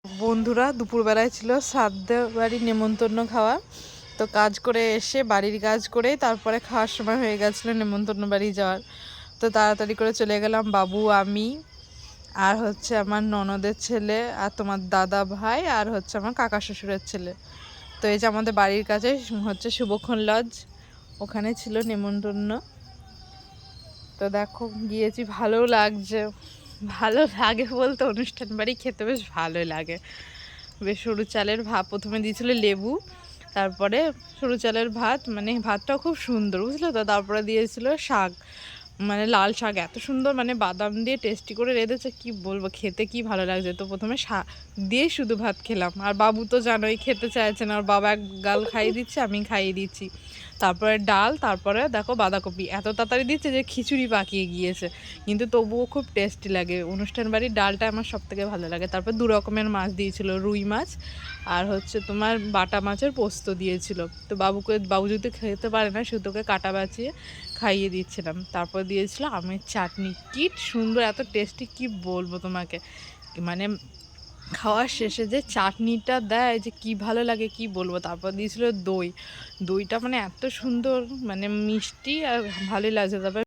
বন্ধুরা দুপুরবেলায় ছিল শ্রাদ্ধ বাড়ি নেমন্তন্ন খাওয়া। তো কাজ করে এসে বাড়ির কাজ করেই তারপরে খাওয়ার সময় হয়ে গেছিলো নেমন্তন্ন বাড়ি যাওয়ার। তো তাড়াতাড়ি করে চলে গেলাম, বাবু, আমি আর হচ্ছে আমার ননদের ছেলে আর তোমার দাদা ভাই আর হচ্ছে আমার কাকা শ্বশুরের ছেলে। তো এই যে আমাদের বাড়ির কাছে হচ্ছে শুভক্ষণ লজ, ওখানে ছিল নেমন্তন্ন। তো দেখো গিয়েছি, ভালো লাগছে। ভালো লাগে বলতে অনুষ্ঠান বাড়ি খেতে বেশ ভালোই লাগে। বেশ সরু চালের ভাত প্রথমে দিয়েছিল লেবু, তারপরে সরু চালের ভাত, মানে ভাতটাও খুব সুন্দর, বুঝলে তো। তারপরে দিয়েছিল শাক, মানে লাল শাক, এত সুন্দর, মানে বাদাম দিয়ে টেস্টি করে রেঁধেছে, কি বলবো, খেতে কি ভালো লাগছে। তো প্রথমে শাক দিয়ে শুধু ভাত খেলাম, আর বাবু তো জানোই খেতে চাইছে না, আর বাবা এক গাল খাইয়ে দিচ্ছে, আমি খাইয়ে দিচ্ছি। তারপরে ডাল, তারপরে দেখো বাঁধাকপি এত তাড়াতাড়ি দিচ্ছে যে খিচুড়ি পাকিয়ে গিয়েছে, কিন্তু তবুও খুব টেস্টি লাগে। অনুষ্ঠান বাড়ির ডালটা আমার সব থেকে ভালো লাগে। তারপর 2 রকমের মাছ দিয়েছিল, রুই মাছ আর হচ্ছে তোমার বাটা মাছের পোস্ত দিয়েছিল। তো বাবু যদি খেতে পারে না, সুতোকে কাটা বাছিয়ে খাইয়ে দিচ্ছিলাম। তারপর দিয়েছিল আমের চাটনি, কি সুন্দর, এত টেস্টি, কি বলবো তোমাকে। মানে খাওয়ার শেষে যে চাটনিটা দেয়, যে কি ভালো লাগে কি বলবো। তারপর দিয়েছিল দইটা, মানে এত সুন্দর, মানে মিষ্টি আর ভালোই লাগছে। তারপর